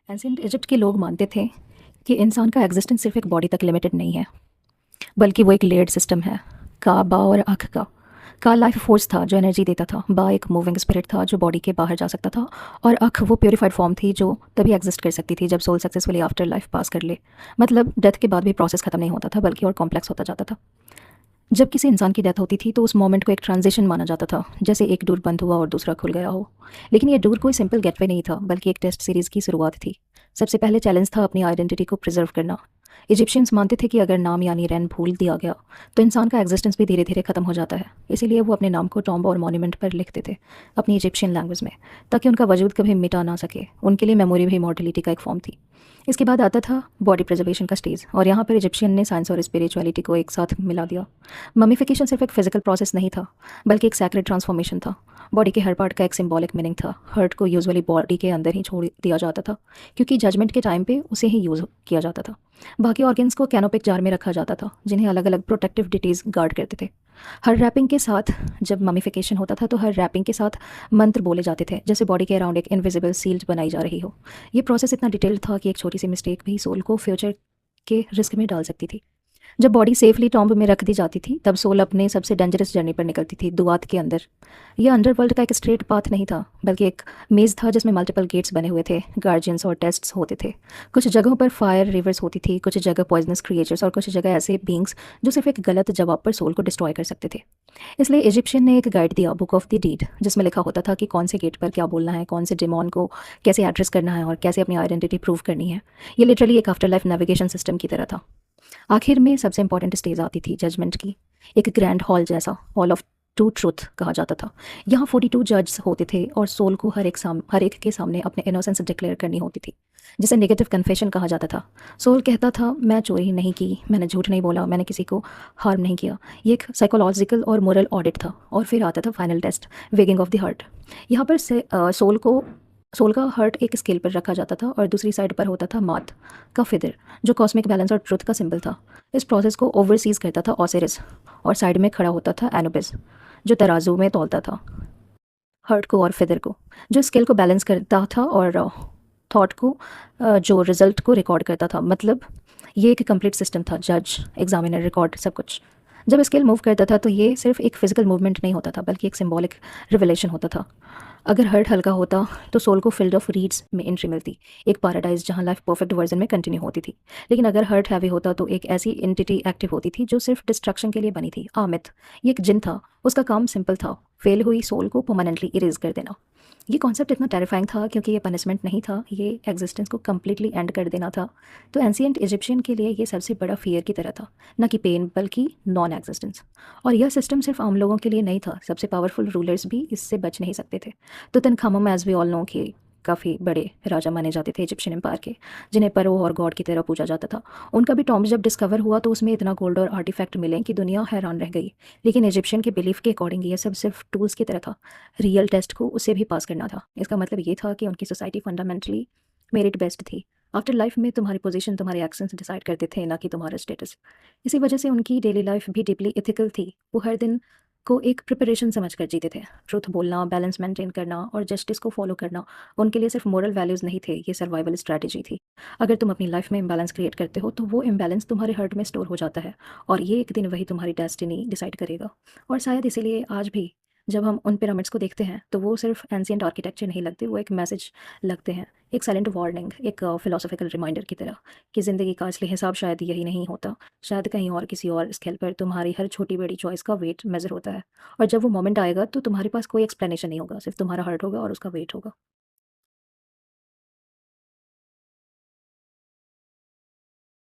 Ancient Egypt के लोग मानते थे कि इंसान का एग्जिस्टेंस सिर्फ एक बॉडी तक लिमिटेड नहीं है, बल्कि वो एक लेयर्ड सिस्टम है। का, बा और अख का लाइफ फोर्स था जो एनर्जी देता था। बा एक मूविंग स्पिरिट था जो बॉडी के बाहर जा सकता था, और अख वो प्योरीफाइड फॉर्म थी जो तभी एग्जिस्ट कर सकती थी जब सोल सक्सेसफुली आफ्टर लाइफ पास कर ले। मतलब डेथ के बाद भी प्रोसेस खत्म नहीं होता था, बल्कि और कॉम्प्लेक्स होता जाता था। जब किसी इंसान की डेथ होती थी तो उस मोमेंट को एक ट्रांजिशन माना जाता था, जैसे एक डोर बंद हुआ और दूसरा खुल गया हो। लेकिन ये डोर कोई सिंपल गेटवे नहीं था, बल्कि एक टेस्ट सीरीज की शुरुआत थी। सबसे पहले चैलेंज था अपनी आइडेंटिटी को प्रिजर्व करना। इजिप्शियंस मानते थे कि अगर नाम यानी रेन भूल दिया गया तो इंसान का एग्जिस्टेंस भी धीरे धीरे खत्म हो जाता है। इसीलिए वो अपने नाम को टॉम्ब और मॉन्यूमेंट पर लिखते थे, अपनी इजिप्शियन लैंग्वेज में, ताकि उनका वजूद कभी मिटा ना सके। उनके लिए मेमोरी भी मॉर्टलिटी का एक फॉर्म थी। इसके बाद आता था बॉडी प्रिजर्वेशन का स्टेज, और यहाँ पर इजिप्शियन ने साइंस और स्पिरिचुअलिटी को एक साथ मिला दिया। ममीफिकेशन सिर्फ एक फिजिकल प्रोसेस नहीं था, बल्कि एक सैक्रेड ट्रांसफॉर्मेशन था। बॉडी के हर पार्ट का एक सिंबॉलिक मीनिंग था। हर्ट को यूजुअली बॉडी के अंदर ही छोड़ दिया जाता था, क्योंकि जजमेंट के टाइम पे उसे ही यूज़ किया जाता था। बाकी ऑर्गन्स को कैनोपिक जार में रखा जाता था, जिन्हें अलग अलग प्रोटेक्टिव डिटीज़ गार्ड करते थे। हर रैपिंग के साथ, जब ममीफिकेशन होता था तो हर रैपिंग के साथ मंत्र बोले जाते थे, जैसे बॉडी के अराउंड एक इनविजिबल सील्ड बनाई जा रही हो। ये प्रोसेस इतना डिटेल्ड था कि एक छोटी सी मिस्टेक भी सोल को फ्यूचर के रिस्क में डाल सकती थी। जब बॉडी सेफली टॉम्ब में रख दी जाती थी, तब सोल अपने सबसे डेंजरस जर्नी पर निकलती थी, दुआत के अंदर। यह अंडरवर्ल्ड का एक स्ट्रेट पाथ नहीं था, बल्कि एक मेज़ था जिसमें मल्टीपल गेट्स बने हुए थे, गार्जियंस और टेस्ट्स होते थे। कुछ जगहों पर फायर रिवर्स होती थी, कुछ जगह पॉइजनस क्रिएचर्स, और कुछ जगह ऐसे बींग्स जो सिर्फ एक गलत जवाब पर सोल को डिस्ट्रॉय कर सकते थे। इसलिए इजिप्शियन ने एक गाइड दिया, बुक ऑफ द डीड, जिसमें लिखा होता था कि कौन से गेट पर क्या बोलना है, कौन से डिमॉन को कैसे एड्रेस करना है, और कैसे अपनी आइडेंटिटी प्रूव करनी है। ये लिटरली एक आफ्टर लाइफ नेविगेशन सिस्टम की तरह था। आखिर में सबसे इंपॉर्टेंट स्टेज आती थी जजमेंट की। एक ग्रैंड हॉल जैसा, हॉल ऑफ टू ट्रूथ कहा जाता था। यहाँ 42 जज होते थे, और सोल को हर एक के सामने अपने इनोसेंस डिक्लेयर करनी होती थी, जिसे नेगेटिव कन्फेशन कहा जाता था। सोल कहता था, मैं चोरी नहीं की, मैंने झूठ नहीं बोला, मैंने किसी को हार्म नहीं किया। ये एक साइकोलॉजिकल और मोरल ऑडिट था। और फिर आता था final test, weighing of the heart. यहाँ पर से सोल का हर्ट एक स्केल पर रखा जाता था, और दूसरी साइड पर होता था मात का फिदर, जो कॉस्मिक बैलेंस और ट्रुथ का सिंबल था। इस प्रोसेस को ओवरसीज करता था ओसिरिस, और साइड में खड़ा होता था एनुबिस, जो तराजू में तौलता था हर्ट को और फिदर को, जो स्केल को बैलेंस करता था, और थॉट को, जो रिजल्ट को रिकॉर्ड करता था। मतलब ये एक कंप्लीट सिस्टम था, जज, एग्जामिनर, रिकॉर्ड, सब कुछ। जब स्केल मूव करता था तो ये सिर्फ एक फिजिकल मूवमेंट नहीं होता था, बल्कि एक सिंबॉलिक रिवलेशन होता था। अगर हर्ट हल्का होता तो सोल को फील्ड ऑफ रीड्स में एंट्री मिलती, एक पैराडाइज जहां लाइफ परफेक्ट वर्जन में कंटिन्यू होती थी। लेकिन अगर हर्ट हैवी होता तो एक ऐसी एंटिटी एक्टिव होती थी जो सिर्फ डिस्ट्रक्शन के लिए बनी थी। आमित, ये एक जिन था। उसका काम सिंपल था, फेल हुई सोल को परमानेंटली इरेज कर देना। ये कॉन्सेप्ट इतना टेरिफाइंग था क्योंकि ये पनिशमेंट नहीं था, ये एग्जिस्टेंस को कम्प्लीटली एंड कर देना था। तो एंशिएंट इजिप्शियन के लिए ये सबसे बड़ा फियर की तरह था, न कि पेन, बल्कि नॉन एग्जिस्टेंस। और यह सिस्टम सिर्फ आम लोगों के लिए नहीं था, सबसे पावरफुल रूलर्स भी इससे बच नहीं सकते थे। तो तनखामुम, एज वी ऑल नो, कि काफ़ी बड़े राजा माने जाते थे इजिप्शियन एम्पायर के, जिन्हें परो और गॉड की तरह पूजा जाता था। उनका भी टॉम्ब जब डिस्कवर हुआ तो उसमें इतना गोल्ड और आर्टिफैक्ट मिले कि दुनिया हैरान रह गई। लेकिन इजिप्शियन के बिलीफ के अकॉर्डिंग ये सब सिर्फ टूल्स की तरह था, रियल टेस्ट को उसे भी पास करना था। इसका मतलब ये था कि उनकी सोसाइटी फंडामेंटली मेरिट बेस्ड थी। आफ्टर लाइफ में तुम्हारी पोजीशन तुम्हारे एक्शंस डिसाइड करते थे, ना कि तुम्हारा स्टेटस। इसी वजह से उनकी डेली लाइफ भी डीपली इथिकल थी। वो हर दिन को एक प्रिपरेशन समझ कर जीते थे। ट्रुथ बोलना, बैलेंस मेंटेन करना और जस्टिस को फॉलो करना उनके लिए सिर्फ मोरल वैल्यूज़ नहीं थे, ये सर्वाइवल स्ट्रैटेजी थी। अगर तुम अपनी लाइफ में इम्बैलेंस क्रिएट करते हो तो वो इम्बैलेंस तुम्हारे हार्ट में स्टोर हो जाता है, और ये एक दिन वही तुम्हारी डेस्टिनी डिसाइड करेगा। और शायद इसीलिए आज भी जब हम उन पिरामिड्स को देखते हैं तो वो सिर्फ एंशिएंट आर्किटेक्चर नहीं लगते, वो एक मैसेज लगते हैं, एक साइलेंट वार्निंग, एक फिलोसॉफिकल रिमाइंडर की तरह कि ज़िंदगी का असली हिसाब शायद यही नहीं होता। शायद कहीं और किसी और स्केल पर तुम्हारी हर छोटी बड़ी चॉइस का वेट मेज़र होता है। और जब वो मोमेंट आएगा तो तुम्हारे पास कोई एक्सप्लेनेशन नहीं होगा, सिर्फ तुम्हारा हार्ट होगा और उसका वेट होगा।